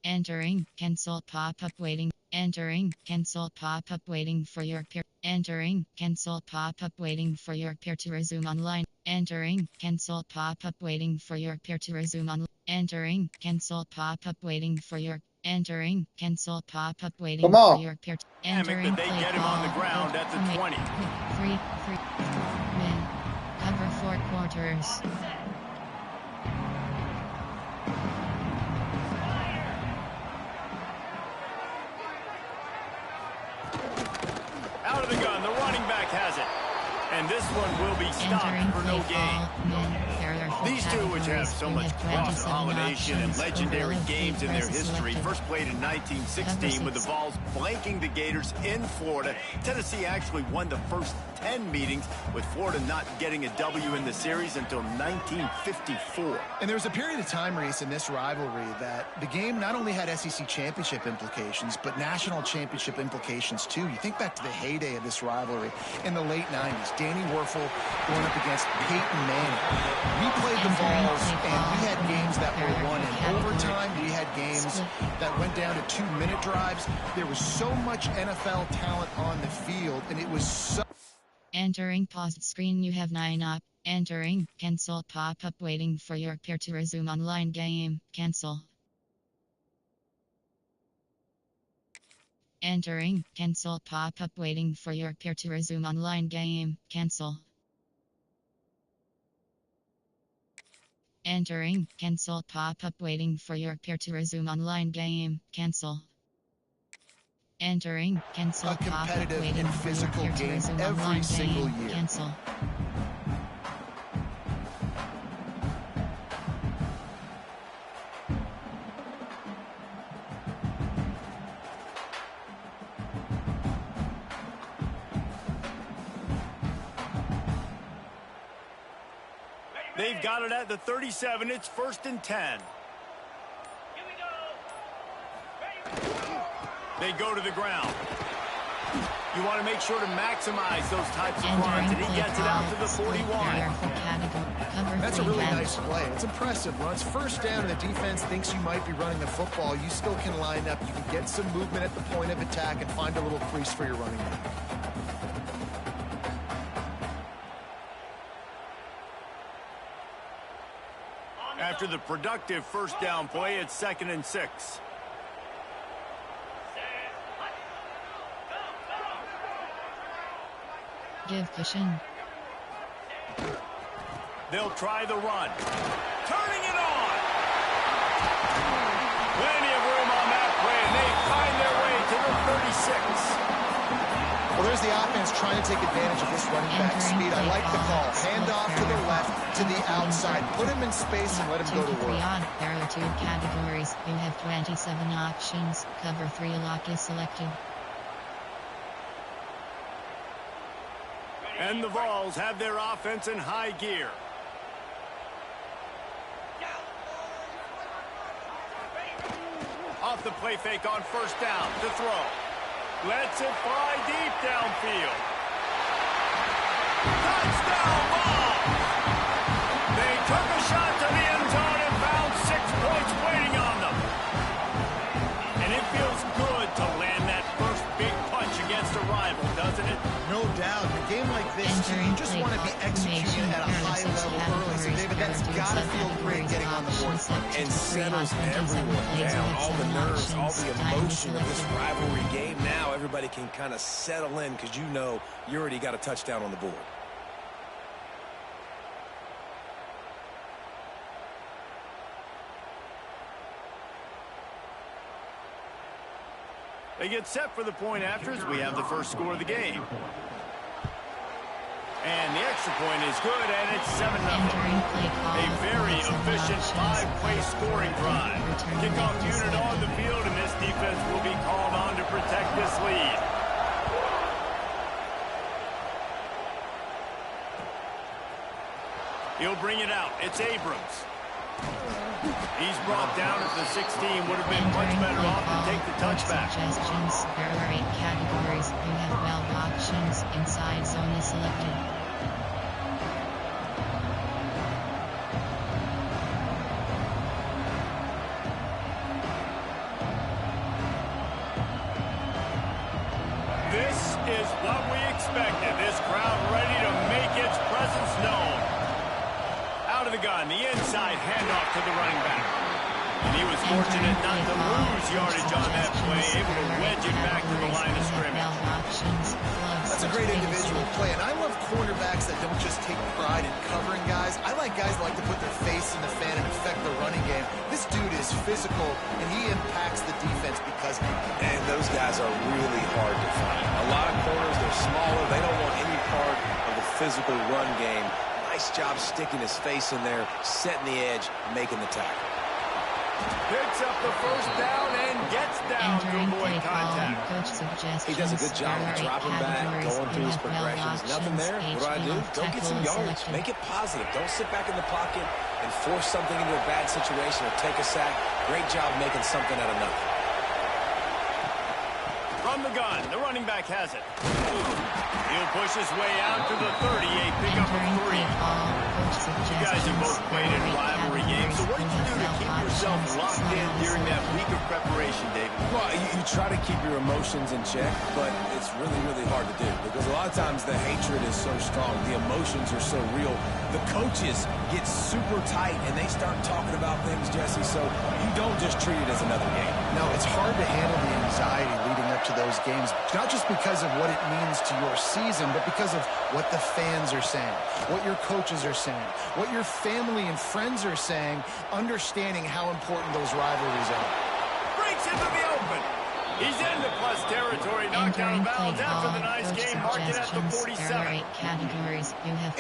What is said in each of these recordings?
Entering, cancel pop-up waiting. Entering, cancel pop-up waiting for your peer. Entering, cancel pop-up waiting for your peer to resume online. Entering, cancel pop-up waiting for your peer to resume online. Entering, cancel pop-up waiting for your. Entering, cancel pop-up waiting Come for on. your peer. Entering, Entering, they get him on the ground at the 20. 3, min. Cover 4 quarters. Out of the gun, the running back has it. And this one will be stopped for no gain. These two, which have so much cross-pollination and legendary games in their history, first played in 1916 with the Vols blanking the Gators in Florida. Tennessee actually won the first 10 meetings, with Florida not getting a W in the series until 1954. And there was a period of time, Reese, in this rivalry that the game not only had SEC championship implications, but national championship implications too. You think back to the heyday of this rivalry in the late 90s. Danny Werfel going up against Peyton Manning. We played the Vols, and we had games that were won in overtime. We had games that went down to 2-minute drives. There was so much NFL talent on the field, and it was so... Entering paused screen, you have 9 up. Entering, cancel pop-up waiting for your peer to resume online game. Cancel. Entering, cancel pop-up waiting for your peer to resume online game. Cancel. Entering, cancel pop-up waiting for your peer to resume online game. Cancel. Entering, cancel pop-up waiting for your peer to resume online game. Cancel. They've got it at the 37. It's 1st and 10. They go to the ground. You want to make sure to maximize those types of runs, and he gets it out to the 41. That's a really nice play. It's impressive. When it's first down and the defense thinks you might be running the football, you still can line up. You can get some movement at the point of attack and find a little crease for your running back. After the productive first down play, it's 2nd and 6. Give cushion. They'll try the run. Turning it on. Plenty of room on that play, and they find their way to the 36. Well, there's the offense trying to take advantage of this running back speed. I like the call. Hand off to the left, to the outside. Put him in space and let him go to work. There are 2 categories. You have 27 options. Cover 3 lock is selected. And the Vols have their offense in high gear. Off the play fake on first down to throw. Lets it fly deep downfield. Touchdown Vols! They took a shot to the end zone and found 6 points waiting on them. And it feels good to land that first big punch against a rival, doesn't it? No doubt. In a game like this, you just want to be executing at a high level early. So, David, that's got to feel great getting on the board. And settles everyone down. All the nerves, all the emotion of this rivalry game. Now everybody can kind of settle in because you know you already got a touchdown on the board. They get set for the point after as we have the first score of the game. And the extra point is good, and it's 7-0. A very efficient 5-play scoring drive. Kickoff unit on the field, and this defense will be called on to protect this lead. He'll bring it out. It's Abrams. He's brought down at the 16. Would have been much better off to take the touchback. Suggestions. There are 8 categories. You have 12 options. Inside zone is selected. is what we expected. This crowd ready to make its presence known. Out of the gun, the inside handoff to the running back. And he was fortunate not to lose yardage on that play, able to wedge it back to the line of scrimmage. That's a great individual play, and I love cornerbacks that don't just take pride in covering guys. I like guys that like to put their face in the fan and affect the running game. This dude is physical, and he impacts the defense because of it. And those guys are really hard to find. A lot of corners, they're smaller. They don't want any part of the physical run game. Nice job sticking his face in there, setting the edge, making the tackle. Picks up the first down and gets down to avoid contact. He does a good job of dropping back, going through his progressions. Nothing there. What do? Go get some yards. Make it positive. Don't sit back in the pocket and force something into a bad situation or take a sack. Great job making something out of nothing. From the gun, the running back has it. He'll push his way out to the 38, pick up a 3. You guys have both played in rivalry games, so what did you do to keep yourself locked in during that week of preparation, David? Well, you try to keep your emotions in check, but it's really, really hard to do because a lot of times the hatred is so strong, the emotions are so real. The coaches get super tight and they start talking about things, Jesse, so you don't just treat it as another game. No, it's hard to handle the anxiety leading up to those games, not just because of what it means to your season, but because of what the fans are saying, what your coaches are saying, what your family and friends are saying, understanding how important those rivalries are. Breaks into the open. He's into plus territory, knocked out of bounds after the nice game, marked it at the 47.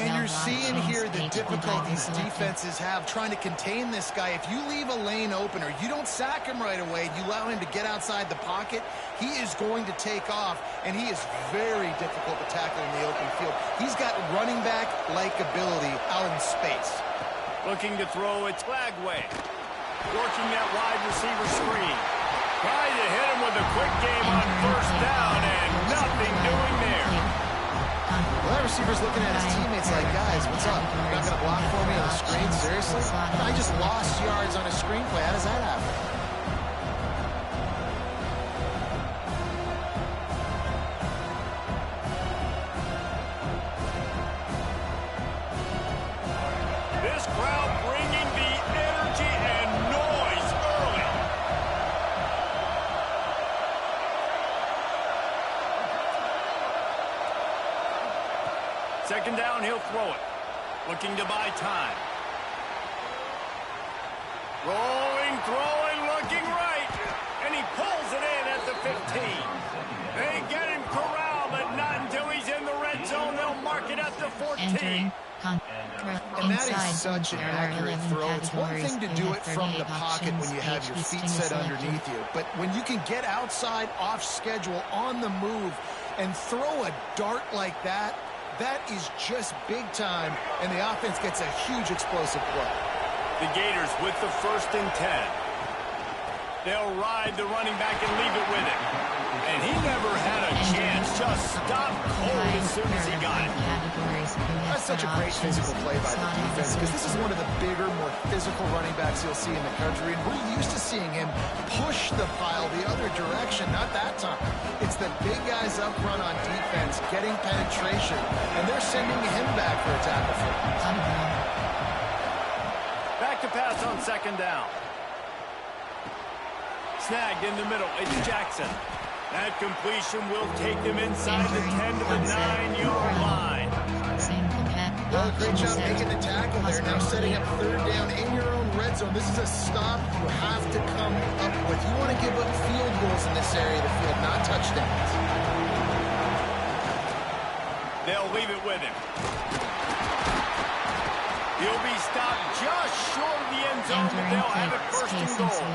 And you're seeing here the difficulties defenses have trying to contain this guy. If you leave a lane open or you don't sack him right away, you allow him to get outside the pocket, he is going to take off, and he is very difficult to tackle in the open field. He's got running back-like ability out in space. Looking to throw, it's Lagway. Working that wide receiver screen. Trying to hit him with a quick game on first down, and nothing doing there. Well, that receiver's looking at his teammates like, guys, what's up? You're not going to block for me on the screen? Seriously? I just lost yards on a screenplay. How does that happen? This crowd bringing the energy and noise early. Second down, he'll throw it. Looking to buy time. Rolling, throwing, looking right. And he pulls it in at the 15. They get him corralled, but not until he's in the red zone. They'll mark it at the 14. And that is such an accurate throw. It's one thing to do it from the pocket when you have your feet set underneath you, but when you can get outside, off schedule, on the move, and throw a dart like that, that is just big time, and the offense gets a huge explosive play. The Gators with the 1st and 10. They'll ride the running back and leave it with him. And he never had a chance. Just stopped cold as soon as he got it. That's such a great physical play by the defense because this is one of the bigger, more physical running backs you'll see in the country, and we're used to seeing him push the pile the other direction. Not that time. It's the big guys up front on defense getting penetration, and they're sending him back for a tackle for him. Back to pass on second down. Snagged in the middle. It's Jackson. That completion will take them inside the 10 to the 9-yard line. Well, great job making the tackle there. Now setting up third down in your own red zone. This is a stop you have to come up with. You want to give up field goals in this area of the field, not touchdowns. They'll leave it with him. He'll be stopped just short of the end zone, but they'll have it 1st and goal.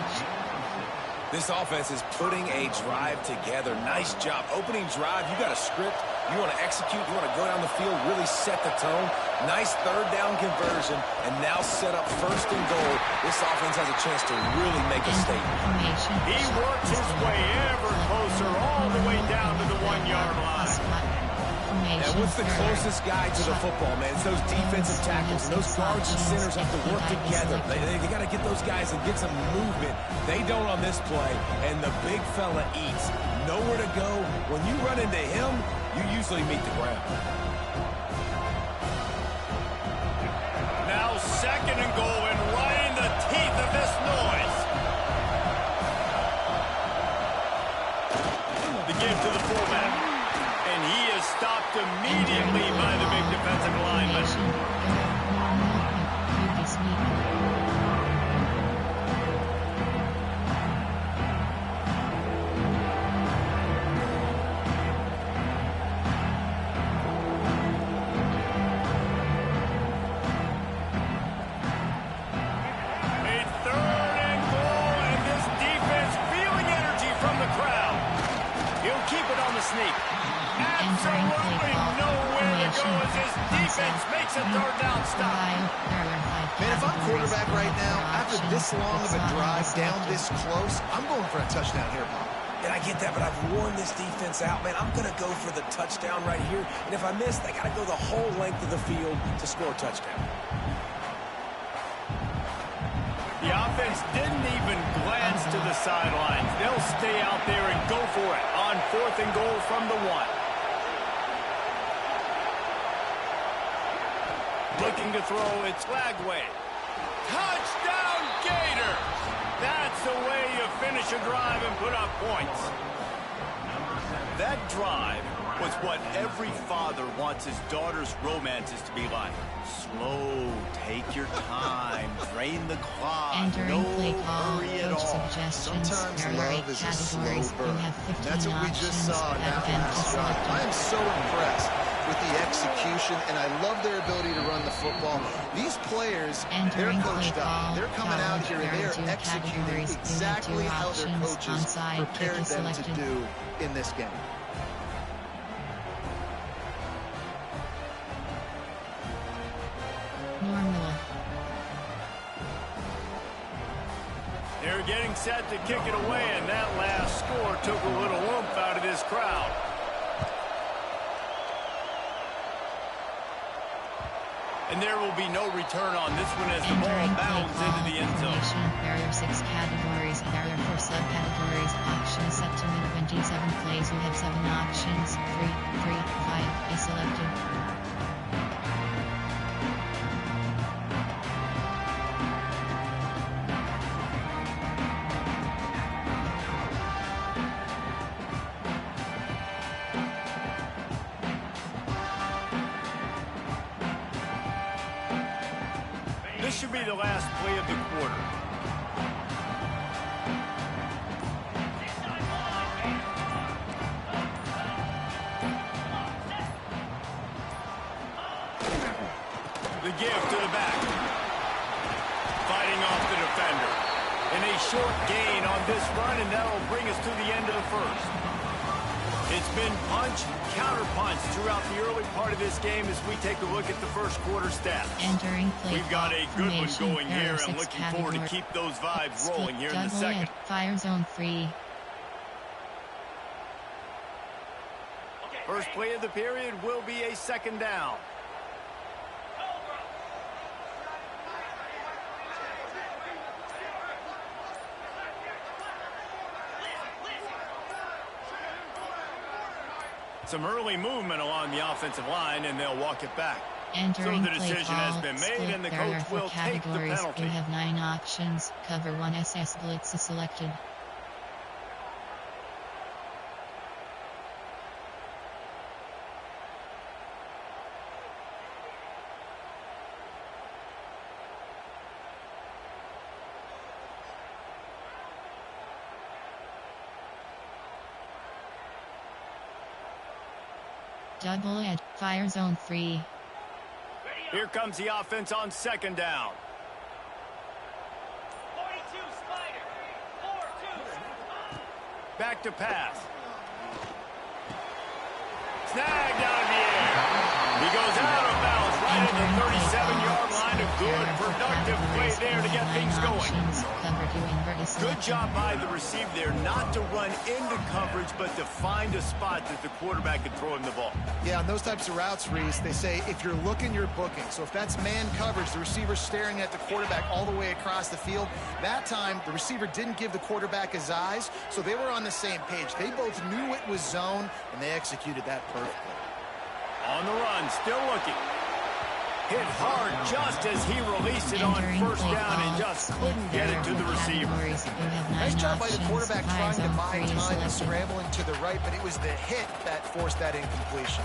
This offense is putting a drive together. Nice job. Opening drive, you got a script. You want to execute. You want to go down the field, really set the tone. Nice third down conversion, and now set up 1st and goal. This offense has a chance to really make a statement. He works his way ever closer all the way down to the 1-yard line. And what's the closest guy to the football, man? It's those defensive tackles. And those guards and centers have to work together. They got to get those guys and get some movement. They don't on this play, and the big fella eats. Nowhere to go. When you run into him, you usually meet the ground. Now 2nd and goal, and right in the teeth of this noise. The give to the fullback. And he is stopped immediately by the big defensive lineman. Sneak. Absolutely nowhere to go as his defense makes a 3rd down stop. Man, if I'm quarterback right now, after this long of a drive down this close, I'm going for a touchdown here, Bob. And I get that, but I've worn this defense out, man. I'm going to go for the touchdown right here. And if I miss, they got to go the whole length of the field to score a touchdown. The offense didn't even glance to the sidelines. They'll stay out there and go for it on 4th and goal from the 1. Looking to throw, it's Lagway. Touchdown Gators! That's the way you finish a drive and put up points. That drive was what every father wants his daughter's romances to be like. Slow, take your time, drain the clock, no hurry at all. Sometimes love is a slow burn. That's what we just saw in that last drive. I am so impressed with the execution, and I love their ability to run the football. These players, they're coached up. They're coming out here and they're executing exactly how their coaches prepared them to do in this game. Normal. They're getting set to kick it away, and that last score took a little oomph out of this crowd. And there will be no return on this one as the ball bounds into the end zone. There are 6 categories. There are 4 subcategories. Options set to win 27 plays. You have 7 options. 3, 5 is selected. This should be the last play of the quarter. The give to the back. Fighting off the defender. And a short gain on this run, and that'll bring us to the end of the 1st. It's been punch, counter-punch throughout the early part of this game as we take a look at the 1st quarter stats. We've got a good one going here, and looking forward to keep those vibes rolling here in the 2nd. Fire zone 3. First play of the period will be a 2nd down. Some early movement along the offensive line, and they'll walk it back. So the decision has been made, and the coach will take the penalty. You have 9 options. Cover 1 SS blitz is selected. Double edge, fire zone 3. Here comes the offense on 2nd down. 42 Spider. 4-2. Back to pass. Snagged out of the air. He goes out of bounds right at the 37-yard line of Good, productive play there to get things going. Good job by the receiver there, not to run into coverage, but to find a spot that the quarterback could throw him the ball. Yeah, on those types of routes, Reese, they say if you're looking, you're booking. So if that's man coverage, the receiver's staring at the quarterback all the way across the field. That time, the receiver didn't give the quarterback his eyes, so they were on the same page. They both knew it was zone, and they executed that perfectly. On the run, still looking. Hit hard just as he released it on first down and just couldn't get it to the receiver. Nice job by the quarterback trying to buy time and scrambling to the right, but it was the hit that forced that incompletion.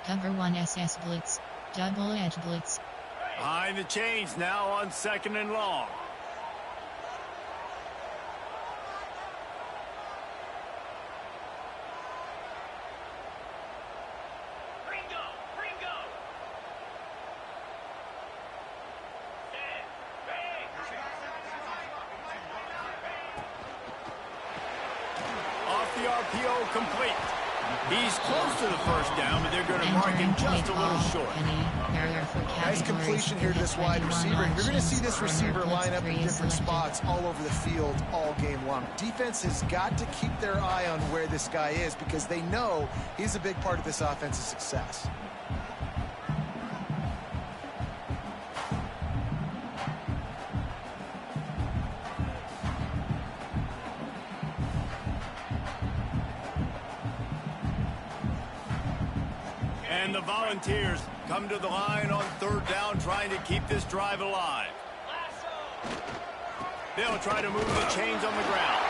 Cover 1 SS Blitz. Double edge blitz. Behind the chains now on 2nd and long. Off the RPO, complete. He's close to the first down, but they're going to mark him just a little short. Nice completion here to this wide receiver. You're going to see this receiver line up in different spots all over the field all game long. Defense has got to keep their eye on where this guy is because they know he's a big part of this offense's success. And the Volunteers come to the line on 3rd down, trying to keep this drive alive. They'll try to move the chains on the ground.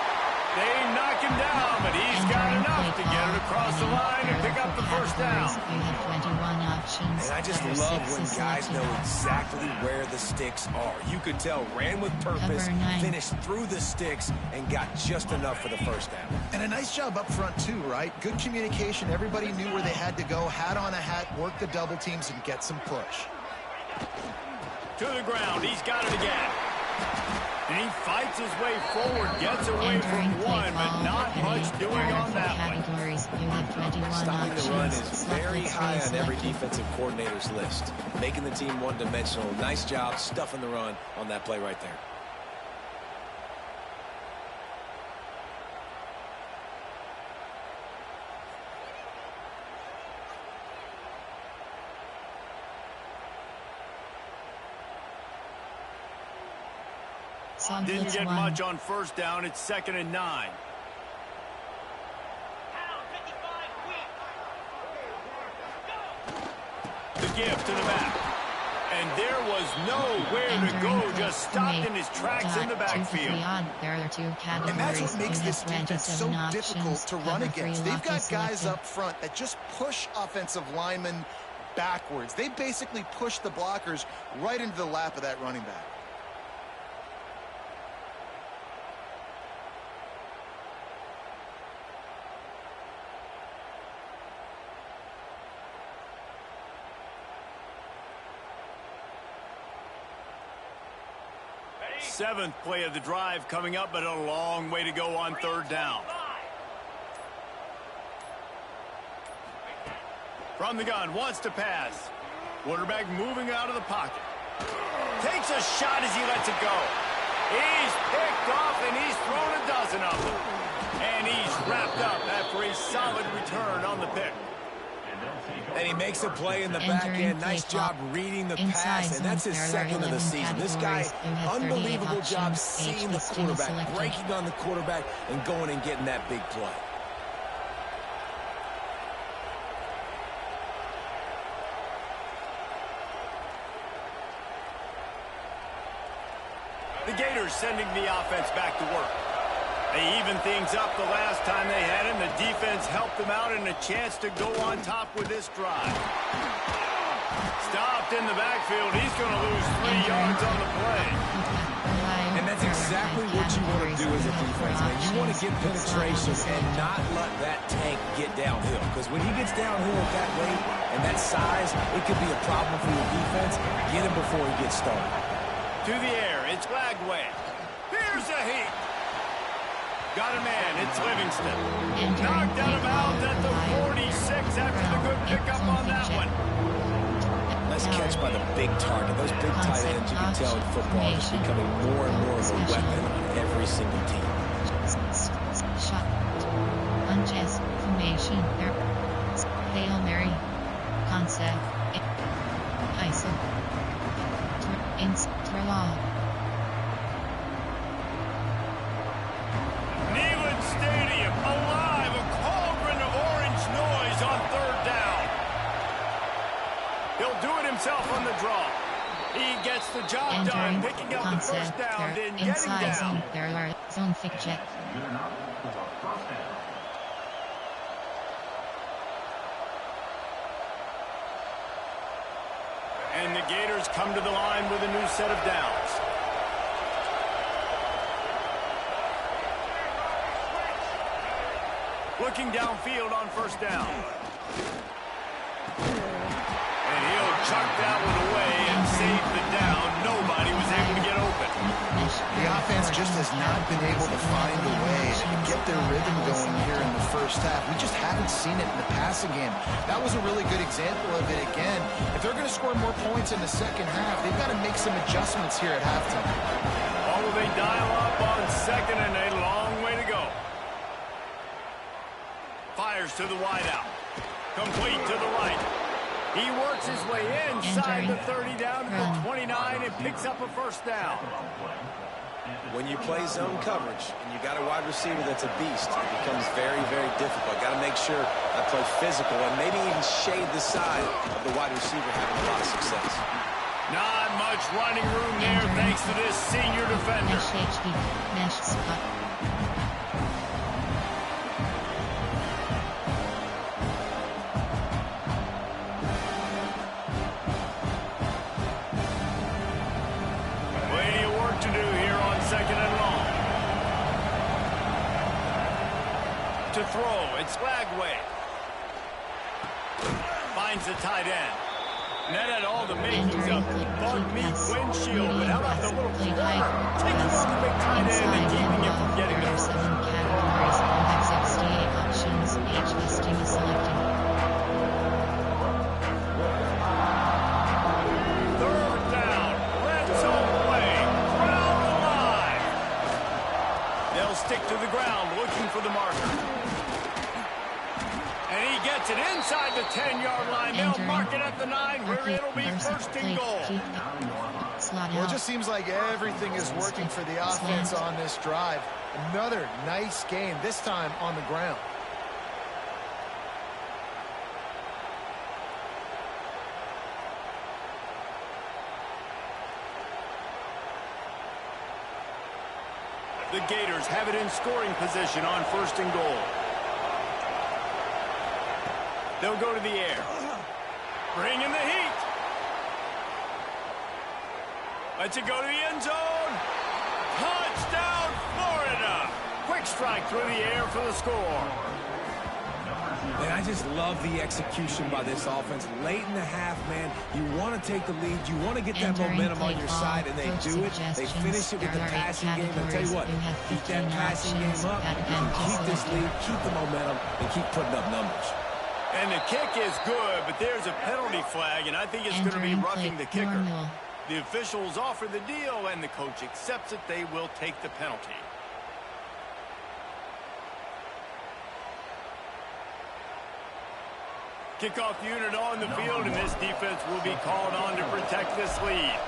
They knock him down, but he's got enough to get it across the line and pick up the first down. And I just love when guys know exactly where the sticks are. You could tell ran with purpose, finished through the sticks, and got just enough for the first down. And a nice job up front, too, right? Good communication. Everybody knew where they had to go, hat on a hat, work the double teams, and get some push. To the ground. He's got it again. And he fights his way forward, gets away from one, but not much doing on that one. Stopping the run is very high on every defensive coordinator's list. Making the team one-dimensional. Nice job stuffing the run on that play right there. Didn't get much on first down. It's 2nd and 9. The give to the back. And there was nowhere to go. Just stopped in his tracks in the backfield. And that's what makes this defense so difficult to run against. They've got guys up front that just push offensive linemen backwards. They basically push the blockers right into the lap of that running back. Seventh play of the drive coming up, but a long way to go on 3rd down. From the gun, wants to pass. Quarterback moving out of the pocket. Takes a shot as he lets it go. He's picked off, and he's thrown a dozen of them. And he's wrapped up after a solid return on the pick. And he makes a play in the back end. Nice job reading the pass, and that's his 2nd of the season. This guy, unbelievable job seeing the quarterback, breaking on the quarterback, and going and getting that big play. The Gators sending the offense back to work. They evened things up the last time they had him. The defense helped them out and a chance to go on top with this drive. Stopped in the backfield. He's going to lose 3 yards on the play. And that's exactly what you want to do as a defense, man. You want to get penetration and not let that tank get downhill. Because when he gets downhill at that weight and that size, it could be a problem for your defense. Get him before he gets started. To the air, it's Lagway. Here's a heat. Got a man, it's Livingston. Knocked out of bounds at the 46 after the good pickup on that one. Nice catch by the big target. Those big tight ends, you can tell in football, is becoming more and more of a weapon on every single team. Shot. Punches. Formation. Hail Mary. Concept. ISO. Interlaw. Neyland Stadium alive. A cauldron of orange noise on third down. He'll do it himself on the draw. He gets the job done, picking up the first down, then getting down. There are zone fixture. And the Gators come to the line with a new set of downs. Looking downfield on first down. And he'll chuck that one away and save the down. Nobody was able to get open. The offense just has not been able to find a way to get their rhythm going here in the first half. We just haven't seen it in the passing game. That was a really good example of it again. If they're going to score more points in the second half, they've got to make some adjustments here at halftime. Oh, they dial up on second and a long way to go. Fires to the wideout. Complete to the right. He works his way inside the 30 down to the 29 and picks up a first down. When you play zone coverage and you got a wide receiver that's a beast, it becomes very, very difficult. Got to make sure I play physical and maybe even shade the side of the wide receiver having a lot of success. Not much running room there thanks to this senior defender. Mesh spot. Second and long. To throw, it's Lagway. Finds the tight end. And that had all the makings of bug meat windshield, but how about the little corner? Taking on the big tight end and keeping him from getting the first. Categories. You have 68 options. Each listing is selected. Third down. Red zone play. Crowd alive. They'll stick to the ground looking for the marker. And he gets it inside the 10-yard line. They'll mark it at the 9 where it'll be first and goal. Well, it just seems like everything is working for the offense on this drive. Another nice game, this time on the ground. The Gators have it in scoring position on first and goal. They'll go to the air. Bring in the heat. Lets it go to the end zone. Touchdown, Florida. Quick strike through the air for the score. Man, I just love the execution by this offense. Late in the half, man, you want to take the lead. You want to get that momentum on your side, and they do it. They finish it with the passing game. I tell you what, keep that passing game up, keep this lead, keep the momentum, and keep putting up numbers. And the kick is good, but there's a penalty flag, and I think it's going to be roughing the kicker. The officials offer the deal, and the coach accepts it. They will take the penalty. Kickoff unit on the field, and this defense will be called on to protect this lead.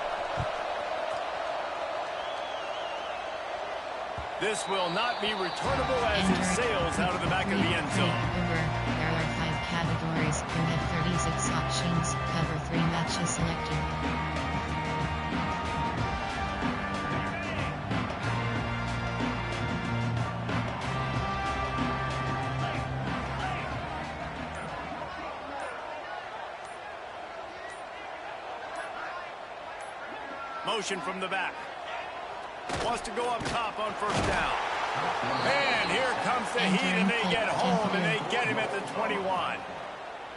This will not be returnable as it sails out of the back of the end zone. There are 5 categories. You have 36 options. Cover 3 matches selected. Motion from the back. Wants to go up top on first down. And here comes the heat, and they get home, and they get him at the 21.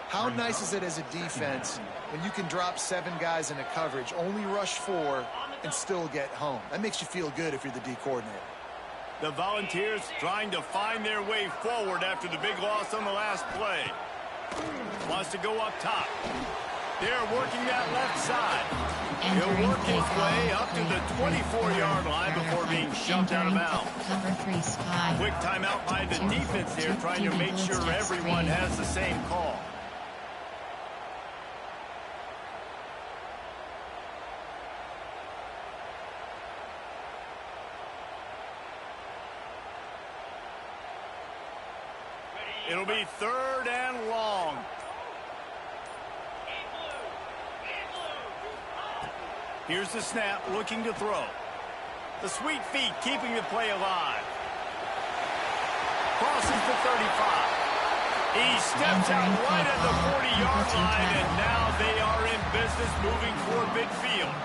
How nice is it as a defense when you can drop 7 guys into coverage, only rush 4, and still get home? That makes you feel good if you're the D coordinator. The Volunteers trying to find their way forward after the big loss on the last play. Wants to go up top. They're working that left side. He'll work his way up to the 24-yard line before being shoved out of bounds. Quick timeout by the defense there, trying to make sure everyone has the same call. It'll be 3rd and long. Here's the snap, looking to throw. The sweet feet keeping the play alive. Crosses the 35. He steps out right at the 40-yard line, and now they are in business moving toward midfield.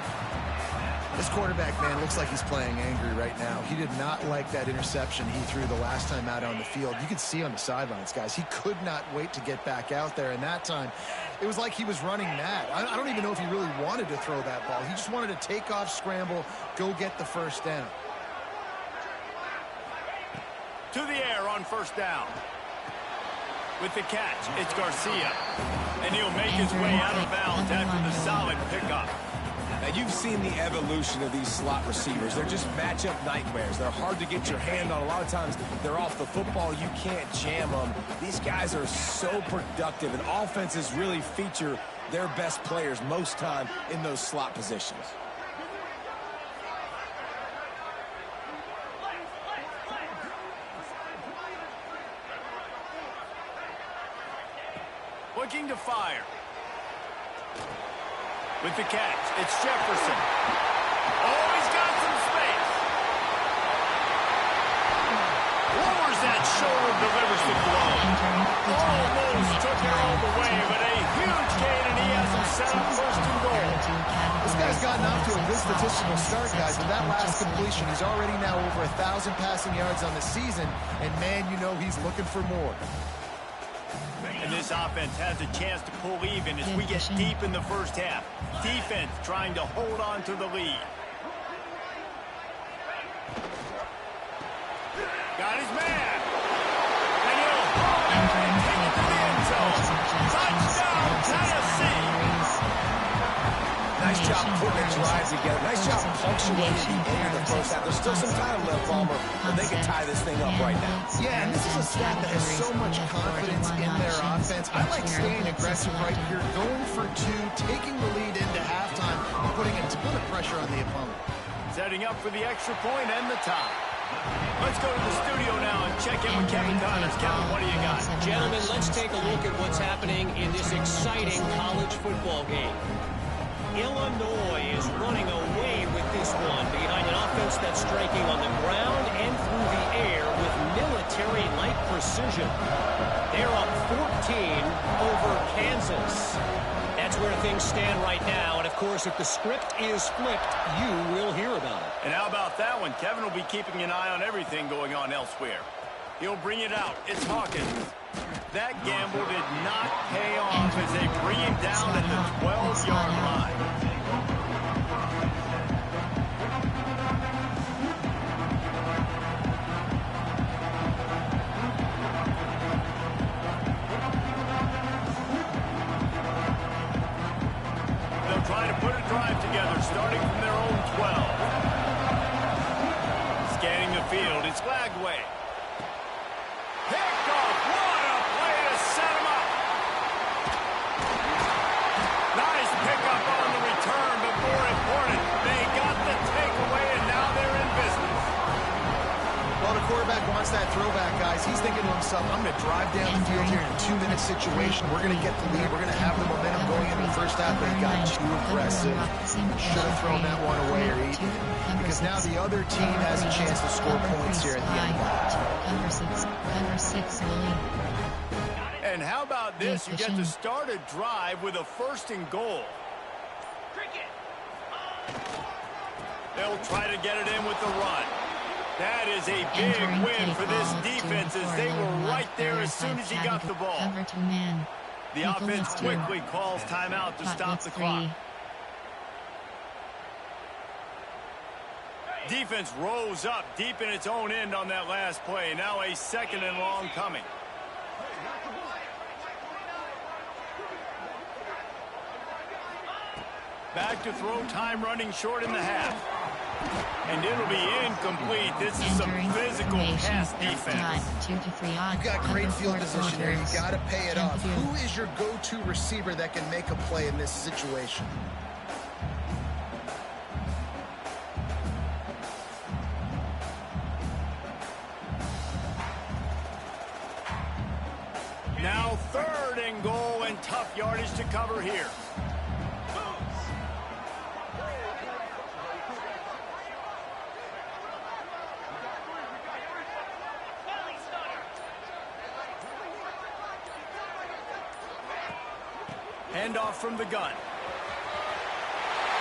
This quarterback, man, looks like he's playing angry right now. He did not like that interception he threw the last time out on the field. You could see on the sidelines, guys, he could not wait to get back out there. And that time, it was like he was running mad. I don't even know if he really wanted to throw that ball. He just wanted to take off, scramble, go get the first down. To the air on 1st down. With the catch, it's Garcia. And he'll make his way out of bounds after the solid pickup. Now, you've seen the evolution of these slot receivers. They're just matchup nightmares. They're hard to get your hand on. A lot of times, they're off the football. You can't jam them. These guys are so productive, and offenses really feature their best players most time in those slot positions. Looking to fire. With the catch, it's Jefferson. Oh, he's got some space. Lowers that shoulder, delivers the blow. Almost took it all the way, but a huge gain, and he has him set up 1st and goal. This guy's gotten off to a good statistical start, guys. With that last completion, he's already now over 1,000 passing yards on the season, and man, you know he's looking for more. And this offense has a chance to pull even as we get deep in the first half. Defense trying to hold on to the lead. Got his man. And he'll take it to the end zone. Touchdown, Tennessee. Nice job putting the drive together. Nice job punctuating the end of the first half. There's still some time left, Palmer, but they can tie this thing up right now. Yeah, and this is a staff that has so much confidence in their offense. I like staying aggressive right here, going for 2, taking the lead into halftime, and putting a ton of pressure on the opponent. Setting up for the extra point and the tie. Let's go to the studio now and check in with Kevin Connors. Kevin, what do you got? Gentlemen, let's take a look at what's happening in this exciting college football game. Illinois is running away with this one behind an offense that's striking on the ground and through the air with military-like precision. They're up 14 over Kansas. That's where things stand right now. And, of course, if the script is flipped, you will hear about it. And how about that one? Kevin will be keeping an eye on everything going on elsewhere. He'll bring it out. It's Hawkins. That gamble did not pay off as they bring him down at the 12-yard line. They'll try to put a drive together, starting from their own 12. Scanning the field, it's Lagway. Picked off. What a play to set him up. Nice pickup on the return, but more important, they got the takeaway, and now they're in business. Well, the quarterback wants that throwback, guys. He's thinking to himself, I'm going to drive down the field here in a 2-minute situation. We're going to get the lead. We're going to have the momentum going into the first half, but he got too aggressive. Should have thrown that one away or eaten it. Because now the other team has a chance to score points here at the end of the Number 6, Willie. And how about this? You get to start a drive with a 1st and goal. They'll try to get it in with the run. That is a big win for this defense as they were right there as soon as he got the ball. Cover 2 man. The offense quickly calls timeout to stop the clock. Defense rose up deep in its own end on that last play. Now a 2nd and long coming. Back to throw, time running short in the half. And it'll be incomplete. This is some physical pass defense. You've got great field position here. You got to pay it off. Who is your go-to receiver that can make a play in this situation? Now 3rd and goal and tough yardage to cover here. Handoff from the gun.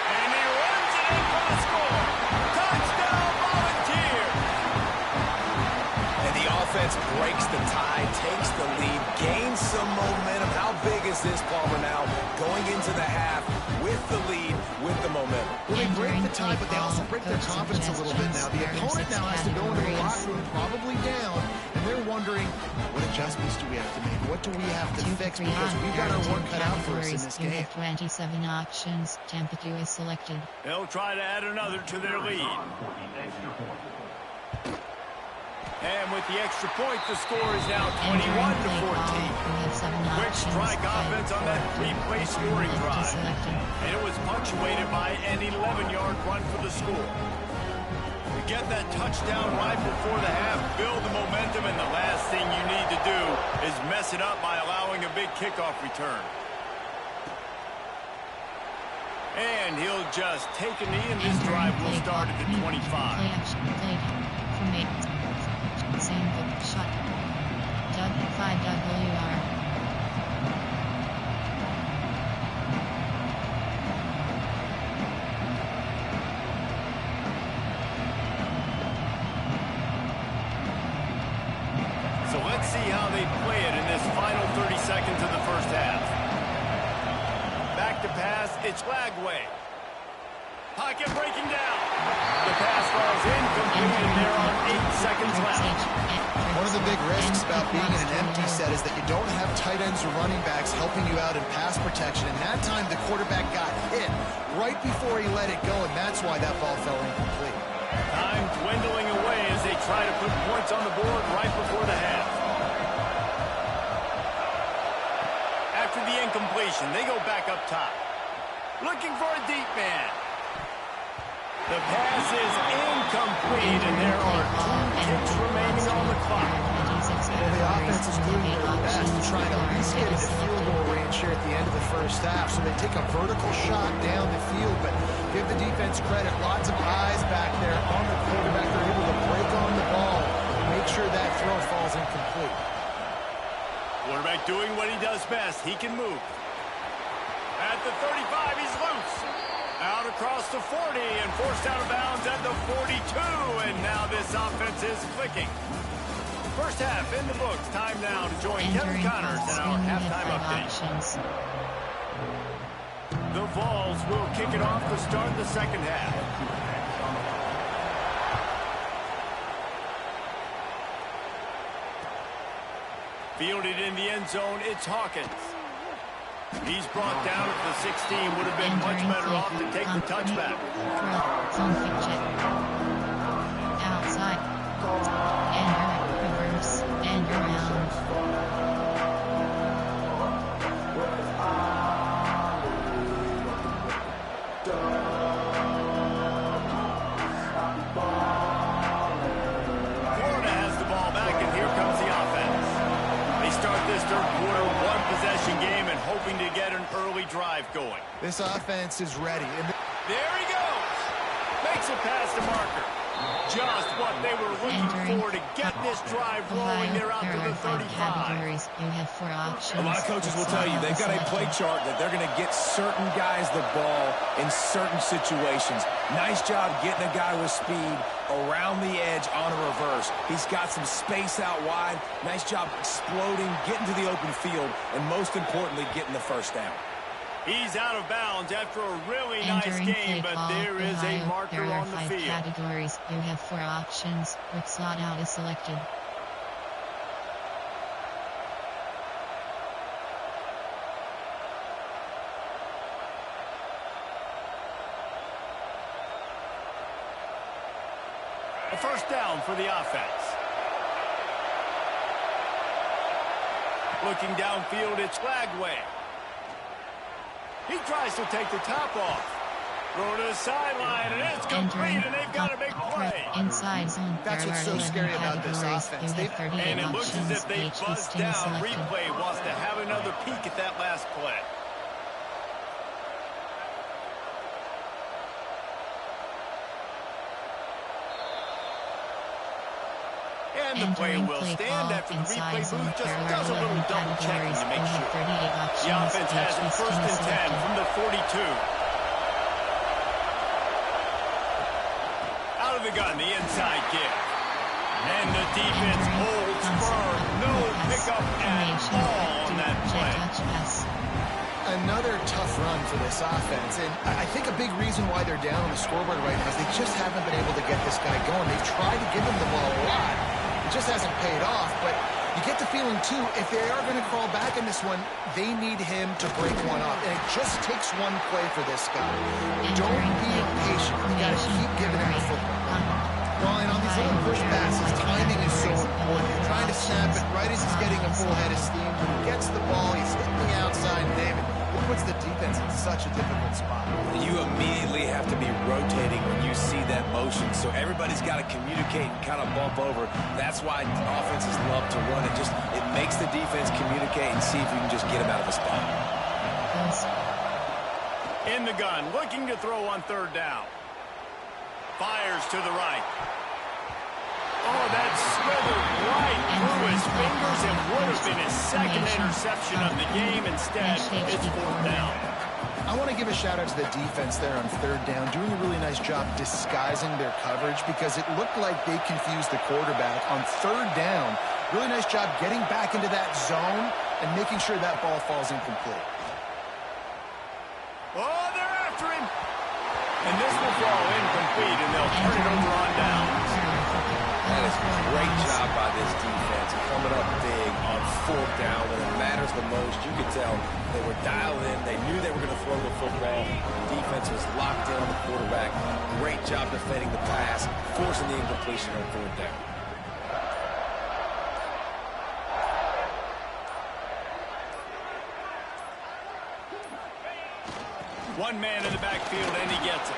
And he runs it in for the score. Touchdown, Volunteers! And the offense breaks the tie, takes the lead, gains some momentum. How big is this, Palmer, now? Going into the half with the lead, with the momentum. Well, they break the tie, but they also break their confidence a little bit now. The opponent now has to go into the locker room, probably down, and they're wondering, what adjustments do we have to make? What do we have to fix? Because we've got our work cut out for us in this game. 27 options. Tampa 2 is selected. They'll try to add another to their lead. And with the extra point, the score is now 21-14. Quick strike offense on that 3-play scoring drive. And it was punctuated by an 11-yard run for the score. To get that touchdown right before the half, build the momentum, and the last thing you need to do is mess it up by allowing a big kickoff return. And he'll just take a knee, and this drive will start at the 25. Same shot. Doug 5WR. So let's see how they play it in this final 30 seconds of the first half. Back to pass, it's Lagway. Pocket breaking down. The pass falls incomplete, and there are 8 seconds left. One of the big risks about being in an empty set is that you don't have tight ends or running backs helping you out in pass protection. And that time, the quarterback got hit right before he let it go, and that's why that ball fell incomplete. Time dwindling away as they try to put points on the board right before the half. After the incompletion, they go back up top. Looking for a deep man. The pass is incomplete, and there are 2 kicks remaining on the clock. Well, the offense is doing their best to try to at least get into field goal range here at the end of the first half. So they take a vertical shot down the field, but give the defense credit. Lots of eyes back there on the quarterback. They're able to break on the ball and make sure that throw falls incomplete. Quarterback doing what he does best. He can move. At the 35, he's loose. Out across the 40 and forced out of bounds at the 42. And now this offense is clicking. First half in the books. Time now to join Kevin Connors in our halftime update. The Vols will kick it off to start the second half. Fielded in the end zone, it's Hawkins. He's brought down at the 16. Would have been much better off to take the touchback. Outside. Enter. Reverse. Enter round. Florida has the ball back, and here comes the offense. They start this third quarter one-possession game and hoping to get an early drive going. This offense is ready. There he goes. Makes a pass to Marker. just what they were looking for to get this drive rolling. They're out to the 35. Categories. You have 4 options. A lot of coaches will tell you they've got a play chart that they're going to get certain guys the ball in certain situations. Nice job getting a guy with speed around the edge on a reverse. He's got some space out wide. Nice job exploding, getting to the open field, and most importantly, getting the first down. He's out of bounds after a really nice game, but there is a marker on the field. Categories. You have 4 options. Which slot out is selected? A first down for the offense. Looking downfield, it's Lagway. He tries to take the top off. Throw to the sideline, and it's complete, and they've got a big play. Inside zone. That's what's so scary about this offense. And it looks as if they buzzed down. Replay wants to have another peek at that last play. And the play will stand after the replay booth just does a little double checking to make sure. The offense has it 1st and 10 from the 42. Out of the gun, the inside kick. And the defense holds firm. No pickup at all on that play. Another tough run for this offense, and I think a big reason why they're down on the scoreboard right now is they just haven't been able to get this guy going. They've tried to give him the ball a lot. It just hasn't paid off, but you get the feeling, too, if they are going to crawl back in this one, they need him to break one up, and it just takes one play for this guy. Don't be impatient. You got to keep giving him the football. Well, and on these little push passes, timing is so important. You're trying to snap it right as he's getting a full head of steam. When he gets the ball, he's hitting the outside, David. It puts the defense in such a difficult spot. You immediately have to be rotating when you see that motion, so everybody's got to communicate and kind of bump over. That's why offenses love to run it. It makes the defense communicate and see if you can just get him out of a spot. In the gun, looking to throw on 3rd down. Fires to the right. Oh, that slithered right through his fingers and would have been his 2nd interception of the game. Instead, it's 4th down. I want to give a shout-out to the defense there on 3rd down, doing a really nice job disguising their coverage because it looked like they confused the quarterback on 3rd down. Really nice job getting back into that zone and making sure that ball falls incomplete. Oh, they're after him. And this will fall incomplete, and they'll turn it over on down. That is a great job by this defense, coming up big on 4th down when it matters the most. You could tell they were dialed in. They knew they were going to throw the football. The defense was locked in on the quarterback. Great job defending the pass, forcing the incompletion on 4th down. One man in the backfield, and he gets it.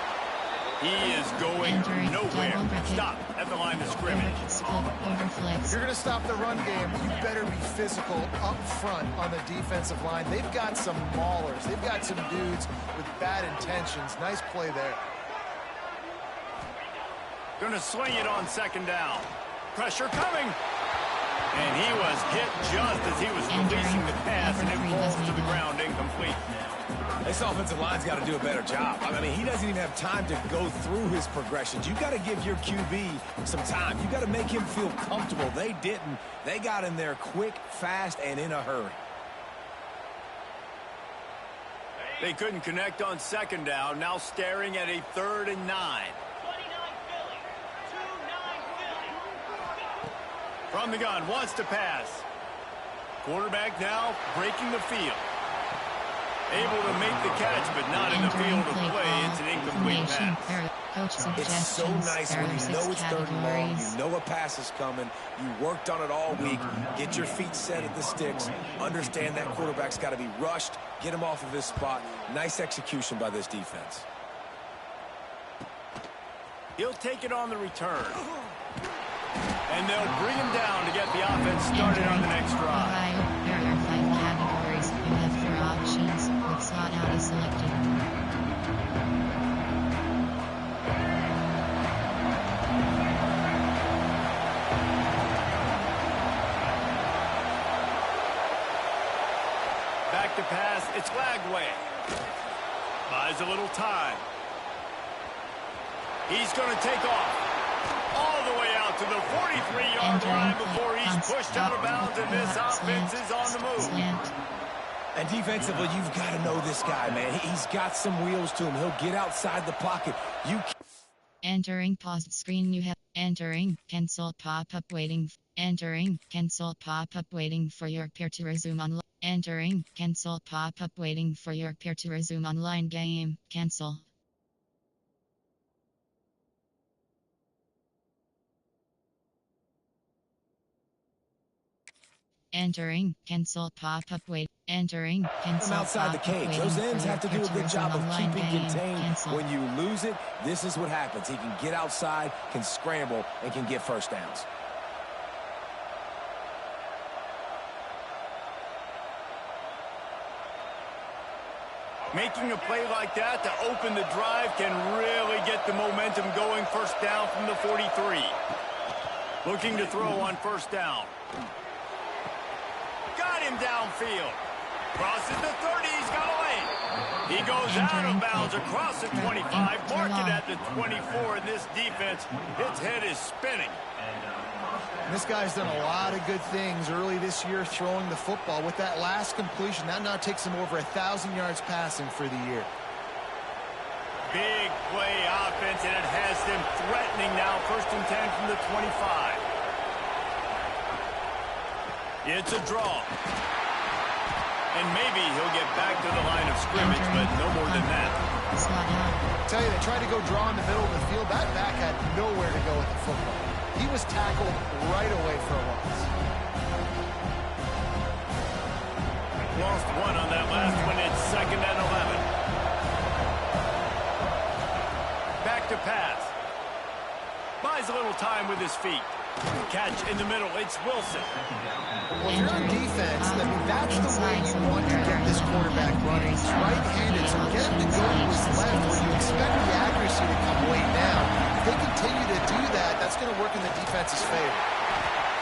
He is going nowhere. Stop at the line of scrimmage. If you're going to stop the run game, you better be physical up front on the defensive line. They've got some maulers. They've got some dudes with bad intentions. Nice play there. Going to swing it on 2nd down. Pressure coming. And he was hit just as he was releasing the pass, and it falls to the ground incomplete. This offensive line's got to do a better job. I mean, he doesn't even have time to go through his progressions. You got to give your QB some time. You got to make him feel comfortable. They didn't. They got in there quick, fast, and in a hurry. They couldn't connect on 2nd down. Now staring at a 3rd and 9. From the gun, wants to pass. Quarterback now breaking the field. Able to make the catch, but not in the field of play. It's an incomplete pass. It's so nice when you know it's 3rd and long. You know a pass is coming. You worked on it all week. Get your feet set at the sticks. Understand that quarterback's got to be rushed. Get him off of his spot. Nice execution by this defense. He'll take it on the return. And they'll bring him down to get the offense started on the next drive. There are 5 categories. You have 4 options. Which slot out is selected? Back to pass. It's Lagway. Buys a little time. He's going to take off. All the way out to the 43-yard line before he's pushed out of bounds, and this offense is on the move. And defensively, you've got to know this guy, man. He's got some wheels to him. He'll get outside the pocket. Entering paused screen. You have entering cancel pop-up waiting. Entering cancel pop-up waiting for your peer to resume online. Entering cancel pop-up waiting for your peer to resume online game. Cancel. Entering cancel pop-up wait. Entering cancel From outside the cage. Those ends have to do a good job of keeping contained. Cancel. When you lose it, this is what happens. He can get outside, can scramble, and can get first downs. Making a play like that to open the drive can really get the momentum going. First down from the 43. Looking to throw on first down. Got him downfield. Crosses the 30. He's got a lane. He goes out of bounds across the 25. Mark it at the 24. And this defense, its head is spinning. This guy's done a lot of good things early this year throwing the football. With that last completion, that now takes him over 1,000 yards passing for the year. Big play offense, and it has them threatening now. First and 10 from the 25. It's a draw. And maybe he'll get back to the line of scrimmage, but no more than that. I tell you, they tried to go draw in the middle of the field. That back had nowhere to go with the football. He was tackled right away for a loss. Lost one on that last one. It's second and 11. Back to pass. Buys a little time with his feet. Catch in the middle. It's Wilson. Well, if you're on defense, I mean, that's the way you want to get this quarterback running. He's right-handed, so get him to go to his left where you expect the accuracy to come way down. If they continue to do that, that's going to work in the defense's favor.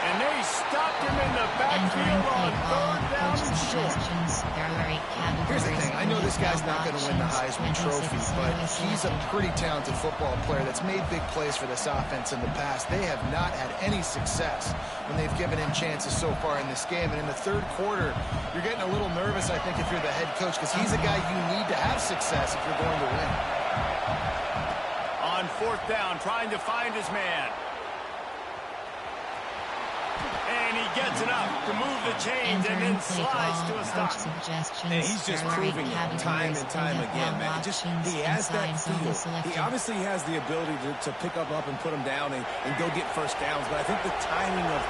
And they stopped him in the backfield on third down and short. Here's the thing. I know this guy's not going to win the Heisman Trophy, but he's a pretty talented football player that's made big plays for this offense in the past. They have not had any success when they've given him chances so far in this game. And in the third quarter, you're getting a little nervous, I think, if you're the head coach, because he's a guy you need to have success if you're going to win. On fourth down, trying to find his man. And he gets it up to move the chains and then slides to a stop. And he's just proving it time and time again, man. He has that feel. He obviously has the ability to pick up and put him down and go get first downs. But I think the timing of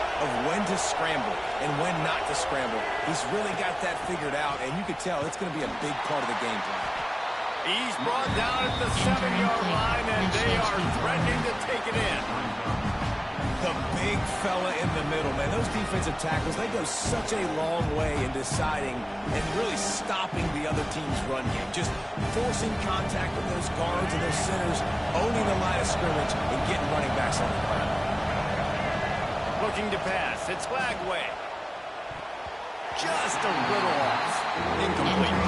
when to scramble and when not to scramble, he's really got that figured out. And you could tell it's going to be a big part of the game plan. He's brought down at the 7-yard line, and they are threatening to take it in. The big fella in the middle, man. Those defensive tackles, they go such a long way in deciding and really stopping the other team's run game. Just forcing contact with those guards and those centers, owning the line of scrimmage, and getting running backs on the ground. Looking to pass. It's Lagway. Just a little off. Incomplete.